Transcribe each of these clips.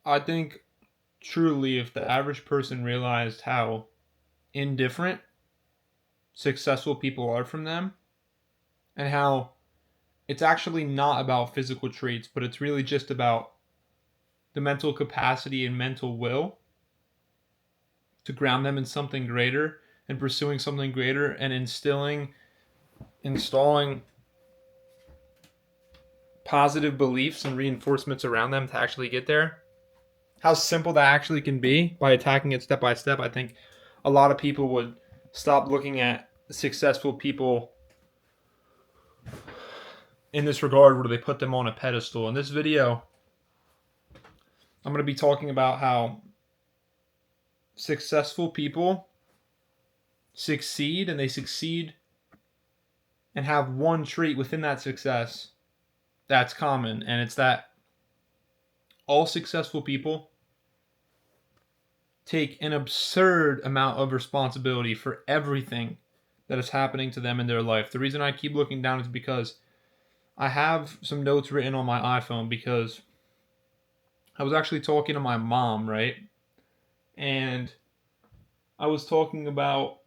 I think truly if the average person realized how indifferent successful people are from them and how it's actually not about physical traits, but it's really just about the mental capacity and mental will to ground them in something greater and pursuing something greater and installing positive beliefs and reinforcements around them to actually get there. How simple that actually can be by attacking it step by step. I think a lot of people would stop looking at successful people in this regard where they put them on a pedestal. In this video, I'm going to be talking about how successful people succeed, and they succeed and have one trait within that success that's common, and it's that all successful people take an absurd amount of responsibility for everything that is happening to them in their life. The reason I keep looking down is because I have some notes written on my iPhone because I was actually talking to my mom, right? And I was talking about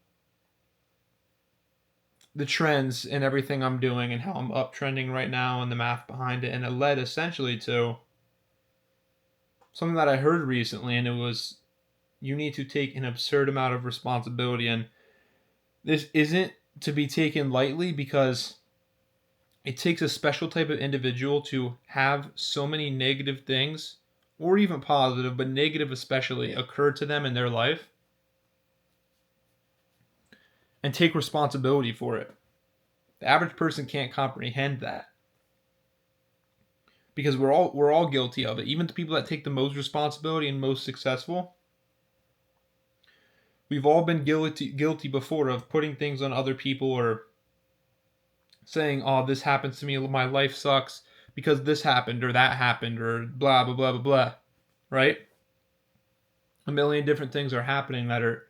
the trends and everything I'm doing and how I'm uptrending right now and the math behind it. And it led essentially to something that I heard recently, and it was you need to take an absurd amount of responsibility. And this isn't to be taken lightly because it takes a special type of individual to have so many negative things, or even positive, but negative especially, occur to them in their life and take responsibility for it. The average person can't comprehend that because we're all guilty of it. Even the people that take the most responsibility and most successful, we've all been guilty before of putting things on other people or saying, "Oh, this happens to me. My life sucks because this happened or that happened or blah blah blah blah blah." Right? A million different things are happening that are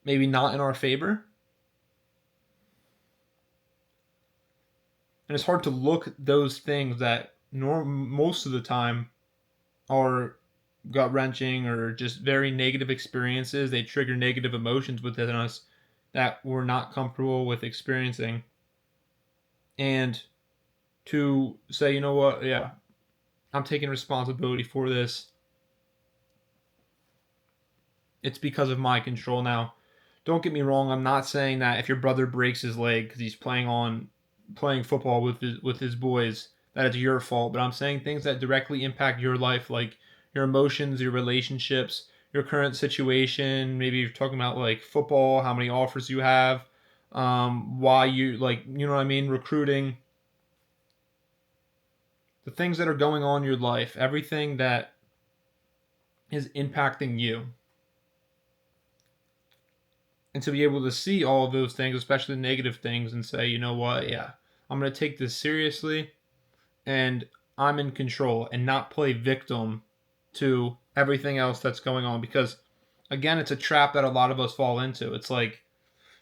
maybe not in our favor. And it's hard to look at those things that most of the time are gut wrenching or just very negative experiences. They trigger negative emotions within us that we're not comfortable with experiencing. And to say, you know what, yeah, I'm taking responsibility for this. It's because of my control. Now, don't get me wrong. I'm not saying that if your brother breaks his leg because he's playing football with his boys, that it's your fault. But I'm saying things that directly impact your life, like your emotions, your relationships, your current situation. Maybe you're talking about like football, how many offers you have, why you like, you know what I mean, recruiting, the things that are going on in your life, everything that is impacting you. And to be able to see all of those things, especially the negative things, and say, you know what, yeah, I'm going to take this seriously and I'm in control and not play victim to everything else that's going on. Because, again, it's a trap that a lot of us fall into. It's like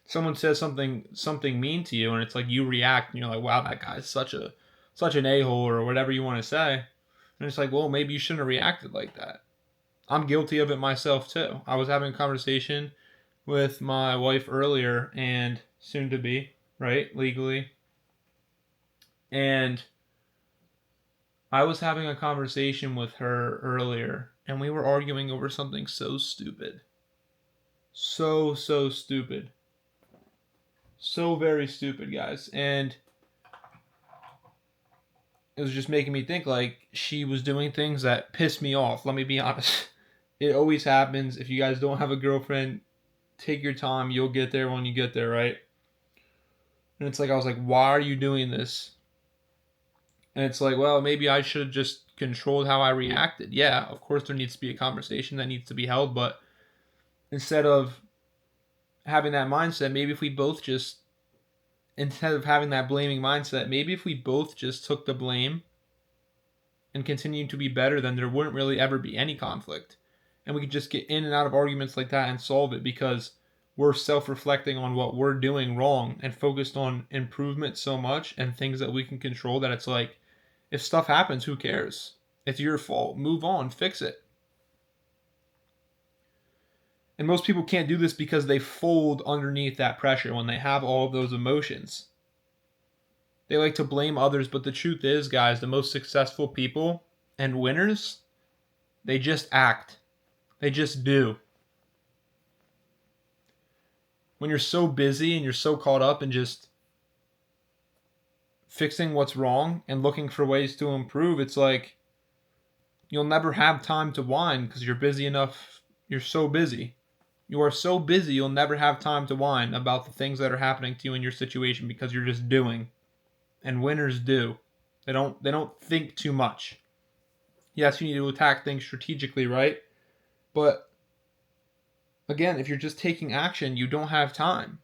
someone says something mean to you, and it's like you react and you're like, wow, that guy's such an a-hole or whatever you want to say. And it's like, well, maybe you shouldn't have reacted like that. I'm guilty of it myself too. I was having a conversation with my wife earlier and soon to be, right, legally. And I was having a conversation with her earlier and we were arguing over something so stupid. So stupid. So very stupid, guys. And it was just making me think like she was doing things that pissed me off. Let me be honest. It always happens. If you guys don't have a girlfriend, take your time. You'll get there when you get there, right? And it's like, I was like, why are you doing this? And it's like, well, maybe I should have just controlled how I reacted. Yeah, of course there needs to be a conversation that needs to be held, but instead of having that mindset, maybe if we both just, instead of having that blaming mindset, maybe if we both just took the blame and continued to be better, then there wouldn't really ever be any conflict. And we could just get in and out of arguments like that and solve it because we're self-reflecting on what we're doing wrong and focused on improvement so much and things that we can control that it's like, if stuff happens, who cares? It's your fault. Move on. Fix it. And most people can't do this because they fold underneath that pressure when they have all of those emotions. They like to blame others, but the truth is, guys, the most successful people and winners, they just act. They just do. When you're so busy and you're so caught up in just fixing what's wrong and looking for ways to improve, it's like you'll never have time to whine because you're busy enough. You're so busy. You are so busy, you'll never have time to whine about the things that are happening to you in your situation because you're just doing. And winners do. They don't think too much. Yes, you need to attack things strategically, right? But again, if you're just taking action, you don't have time.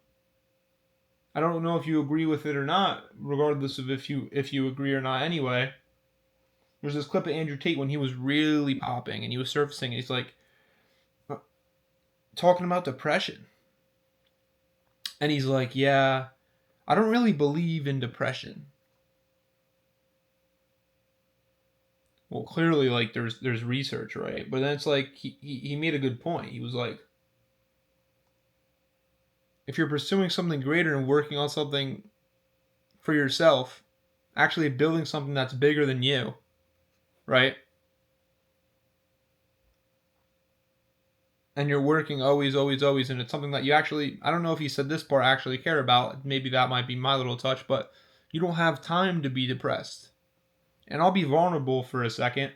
I don't know if you agree with it or not, regardless of if you agree or not anyway. There's this clip of Andrew Tate when he was really popping and he was surfacing and he's like talking about depression. And he's like, yeah, I don't really believe in depression. Well, clearly, like, there's research, right? But then it's like, he made a good point. He was like, if you're pursuing something greater and working on something for yourself, actually building something that's bigger than you, right? And you're working always, always, always, and it's something that you actually, I don't know if he said this part, actually care about. Maybe that might be my little touch, but you don't have time to be depressed. And I'll be vulnerable for a second.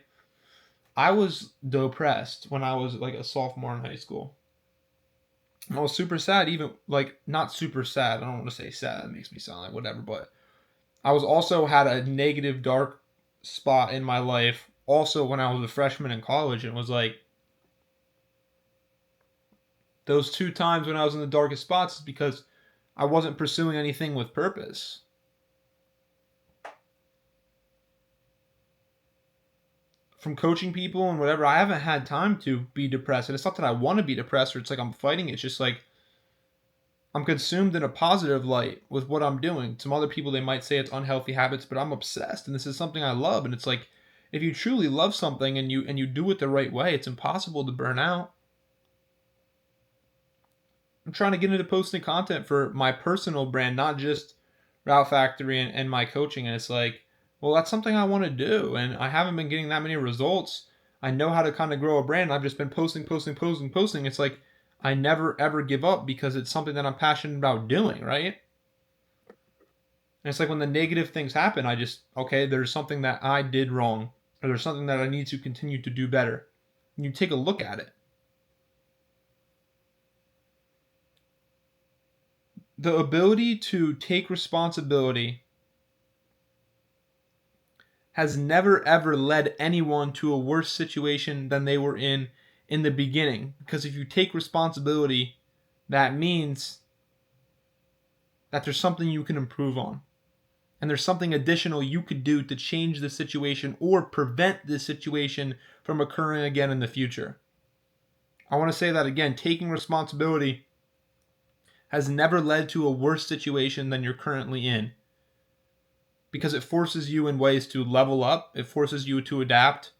I was depressed when I was like a sophomore in high school. I was super sad, even like not super sad. I don't want to say sad. That makes me sound like whatever, but I was also had a negative, dark spot in my life. Also, when I was a freshman in college, and it was like, those 2 times when I was in the darkest spots is because I wasn't pursuing anything with purpose. From coaching people and whatever, I haven't had time to be depressed. And it's not that I want to be depressed or it's like I'm fighting it. It's just like I'm consumed in a positive light with what I'm doing. Some other people, they might say it's unhealthy habits, but I'm obsessed. And this is something I love. And it's like, if you truly love something and you do it the right way, it's impossible to burn out. I'm trying to get into posting content for my personal brand, not just Route Factory and my coaching. And it's like, well, that's something I want to do. And I haven't been getting that many results. I know how to kind of grow a brand. I've just been posting. It's like I never, ever give up because it's something that I'm passionate about doing, right? And it's like when the negative things happen, I just, okay, there's something that I did wrong. Or there's something that I need to continue to do better. And you take a look at it. The ability to take responsibility has never ever led anyone to a worse situation than they were in the beginning. Because if you take responsibility, that means that there's something you can improve on. And there's something additional you could do to change the situation or prevent this situation from occurring again in the future. I want to say that again. Taking responsibility has never led to a worse situation than you're currently in. Because it forces you in ways to level up, it forces you to adapt,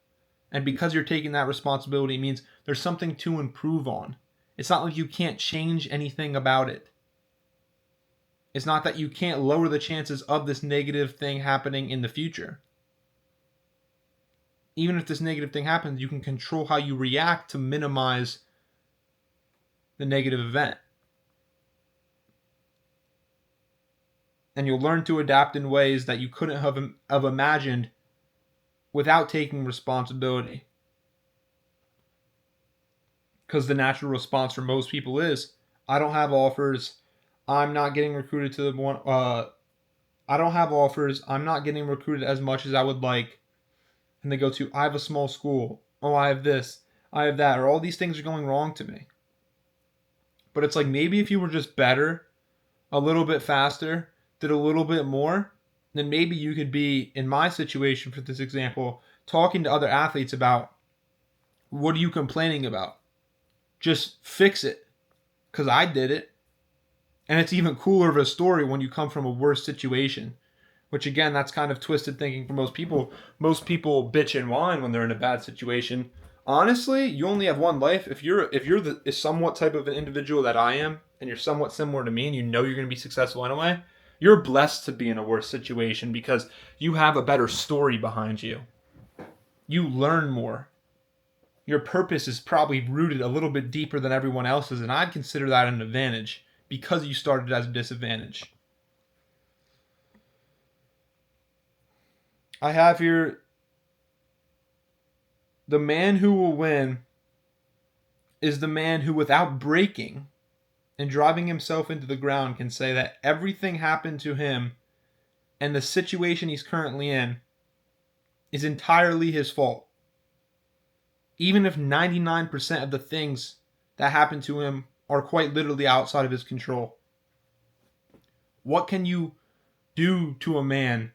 and because you're taking that responsibility, it means there's something to improve on. It's not like you can't change anything about it. It's not that you can't lower the chances of this negative thing happening in the future. Even if this negative thing happens, you can control how you react to minimize the negative event. And you'll learn to adapt in ways that you couldn't have imagined without taking responsibility. Because the natural response for most people is, I don't have offers. I'm not getting recruited to the one. I don't have offers. I'm not getting recruited as much as I would like. And they go to, I have a small school. Oh, I have this. I have that. Or all these things are going wrong to me. But it's like maybe if you were just better, a little bit faster, did a little bit more, then maybe you could be, in my situation for this example, talking to other athletes about, what are you complaining about? Just fix it. Because I did it. And it's even cooler of a story when you come from a worse situation. Which again, that's kind of twisted thinking for most people. Most people bitch and whine when they're in a bad situation. Honestly, you only have one life. If you're the somewhat type of an individual that I am, and you're somewhat similar to me, and you know you're going to be successful anyway, you're blessed to be in a worse situation because you have a better story behind you. You learn more. Your purpose is probably rooted a little bit deeper than everyone else's, and I'd consider that an advantage because you started as a disadvantage. I have here, the man who will win is the man who, without breaking and driving himself into the ground, can say that everything happened to him and the situation he's currently in is entirely his fault. Even if 99% of the things that happen to him are quite literally outside of his control. What can you do to a man?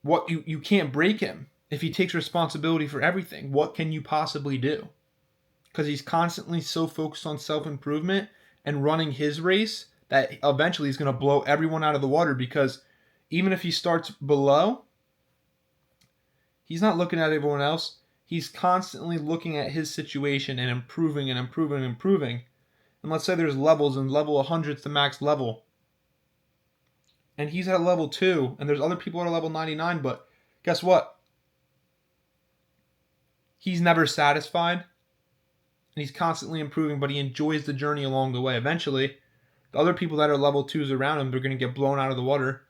What you can't break him if he takes responsibility for everything. What can you possibly do? Because he's constantly so focused on self-improvement and running his race that eventually he's going to blow everyone out of the water, because even if he starts below, he's not looking at everyone else. He's constantly looking at his situation and improving and improving and improving. And let's say there's levels, and level 100 is the max level. And he's at level 2, and there's other people at a level 99, but guess what? He's never satisfied, and he's constantly improving, but he enjoys the journey along the way. Eventually, the other people that are level 2s around him, they're going to get blown out of the water.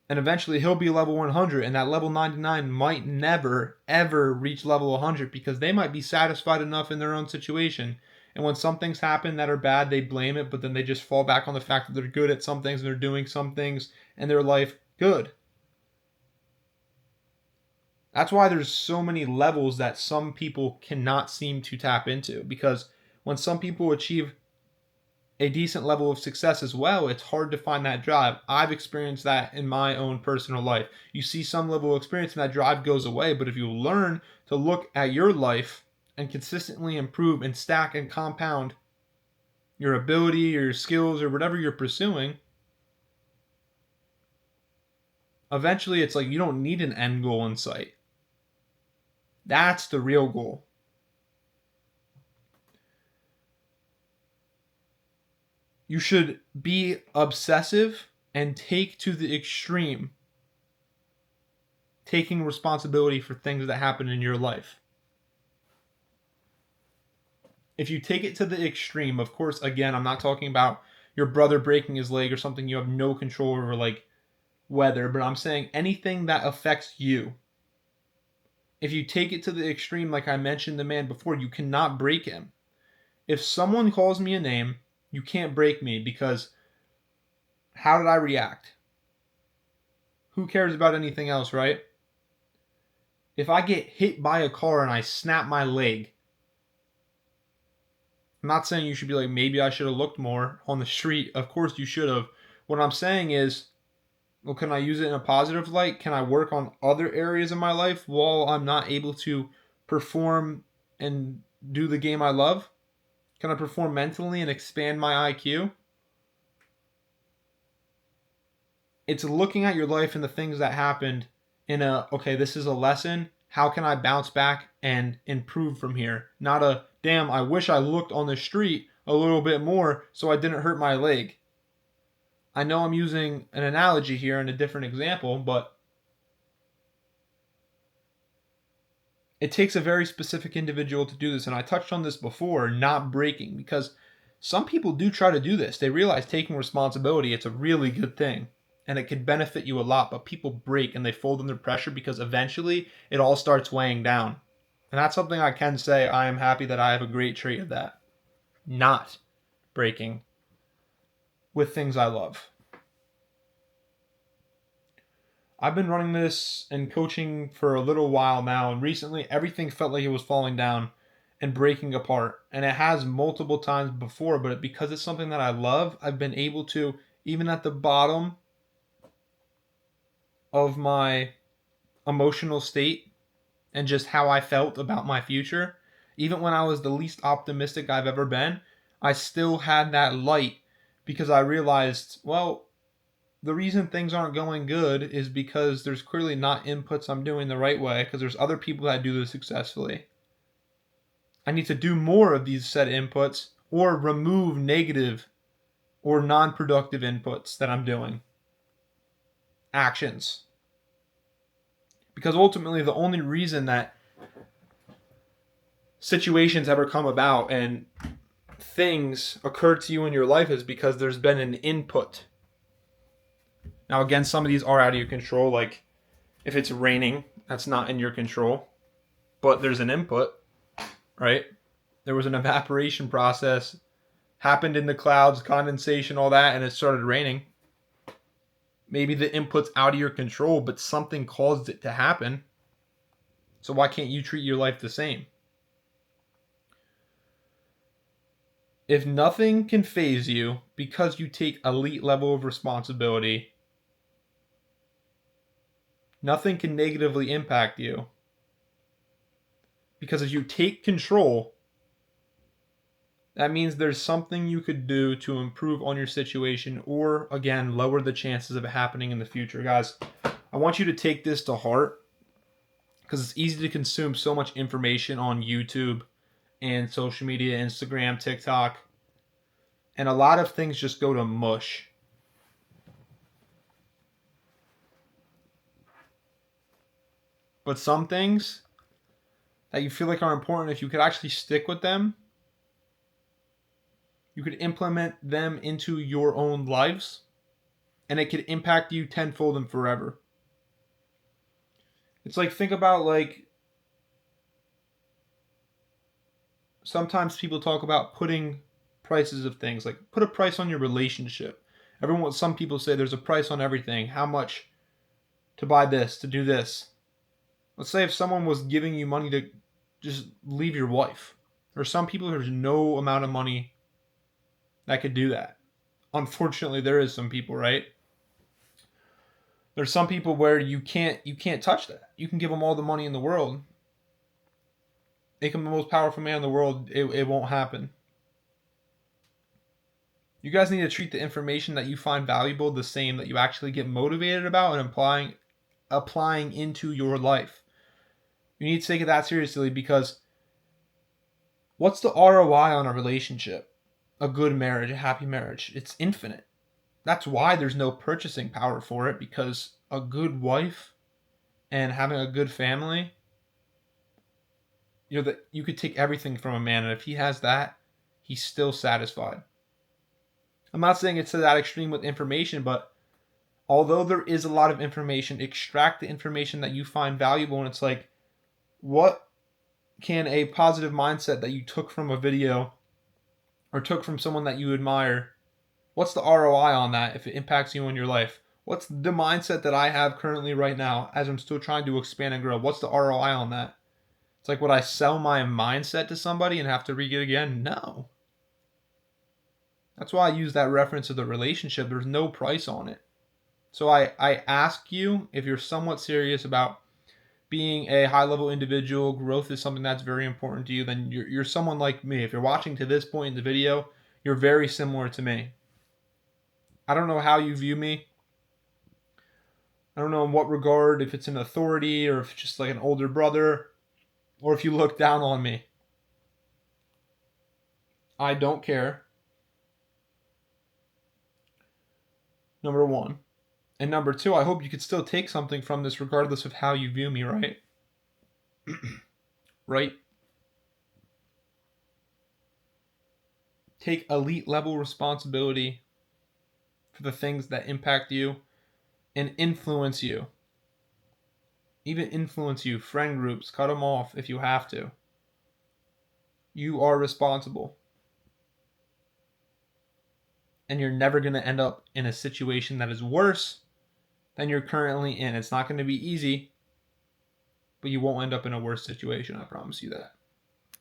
And eventually he'll be level 100, and that level 99 might never, ever reach level 100 because they might be satisfied enough in their own situation. And when some things happen that are bad, they blame it, but then they just fall back on the fact that they're good at some things and they're doing some things and their life good. That's why there's so many levels that some people cannot seem to tap into, because when some people achieve a decent level of success as well, it's hard to find that drive. I've experienced that in my own personal life. You see some level of experience and that drive goes away, but if you learn to look at your life and consistently improve and stack and compound your ability or your skills or whatever you're pursuing, eventually it's like you don't need an end goal in sight. That's the real goal. You should be obsessive and take to the extreme taking responsibility for things that happen in your life. If you take it to the extreme, of course, again, I'm not talking about your brother breaking his leg or something you have no control over, like weather, but I'm saying anything that affects you. If you take it to the extreme, like I mentioned the man before, you cannot break him. If someone calls me a name, you can't break me, because how did I react? Who cares about anything else, right? If I get hit by a car and I snap my leg, I'm not saying you should be like, maybe I should have looked more on the street. Of course you should have. What I'm saying is, well, can I use it in a positive light? Can I work on other areas of my life while I'm not able to perform and do the game I love? Can I perform mentally and expand my IQ? It's looking at your life and the things that happened in a, okay, this is a lesson. How can I bounce back and improve from here? Not a, damn, I wish I looked on the street a little bit more so I didn't hurt my leg. I know I'm using an analogy here and a different example, but it takes a very specific individual to do this. And I touched on this before, not breaking, because some people do try to do this. They realize taking responsibility, it's a really good thing and it could benefit you a lot, but people break and they fold under pressure because eventually it all starts weighing down. And that's something I can say I am happy that I have a great trait of that. Not breaking with things I love. I've been running this and coaching for a little while now, and recently everything felt like it was falling down and breaking apart. And it has multiple times before, but because it's something that I love, I've been able to, even at the bottom of my emotional state and just how I felt about my future, even when I was the least optimistic I've ever been, I still had that light because I realized, well, the reason things aren't going good is because there's clearly not inputs I'm doing the right way, because there's other people that do this successfully. I need to do more of these set inputs or remove negative or non-productive inputs that I'm doing. Actions. Because ultimately the only reason that situations ever come about and things occur to you in your life is because there's been an input. Now again, some of these are out of your control, like if it's raining, that's not in your control, but there's an input, right? There was an evaporation process, happened in the clouds, condensation, all that, and it started raining. Maybe the input's out of your control, but something caused it to happen. So why can't you treat your life the same? If nothing can faze you because you take elite level of responsibility, nothing can negatively impact you. Because if you take control, that means there's something you could do to improve on your situation or, again, lower the chances of it happening in the future. Guys, I want you to take this to heart because it's easy to consume so much information on YouTube and social media, Instagram, TikTok, and a lot of things just go to mush. But some things that you feel like are important, if you could actually stick with them, you could implement them into your own lives, and it could impact you tenfold and forever. It's like, think about, like, sometimes people talk about putting prices of things, like put a price on your relationship. Some people say there's a price on everything. How much to buy this, to do this. Let's say if someone was giving you money to just leave your wife. Or some people, there's no amount of money that could do that. Unfortunately, there is some people, right? There's some people where you can't touch that. You can give them all the money in the world. Make them the most powerful man in the world. It won't happen. You guys need to treat the information that you find valuable the same, that you actually get motivated about and applying into your life. You need to take it that seriously, because what's the ROI on a relationship? A good marriage, a happy marriage. It's infinite. That's why there's no purchasing power for it, because a good wife and having a good family, that you could take everything from a man, and if he has that, he's still satisfied. I'm not saying it's to that extreme with information, but although there is a lot of information, extract the information that you find valuable. And it's like, what can a positive mindset that you took from a video or took from someone that you admire, what's the ROI on that if it impacts you in your life? What's the mindset that I have currently right now as I'm still trying to expand and grow? What's the ROI on that? It's like, would I sell my mindset to somebody and have to read it again? No. That's why I use that reference of the relationship. There's no price on it. So I ask you, if you're somewhat serious about being a high-level individual, growth is something that's very important to you, then you're someone like me. If you're watching to this point in the video, you're very similar to me. I don't know how you view me. I don't know in what regard, if it's an authority or if it's just like an older brother, or if you look down on me. I don't care. Number one. And number two, I hope you could still take something from this regardless of how you view me, right? Right? Take elite level responsibility for the things that impact you and influence you. Even influence you. Friend groups, cut them off if you have to. You are responsible. And you're never going to end up in a situation that is worse than you're currently in. It's not going to be easy, but you won't end up in a worse situation. I promise you that.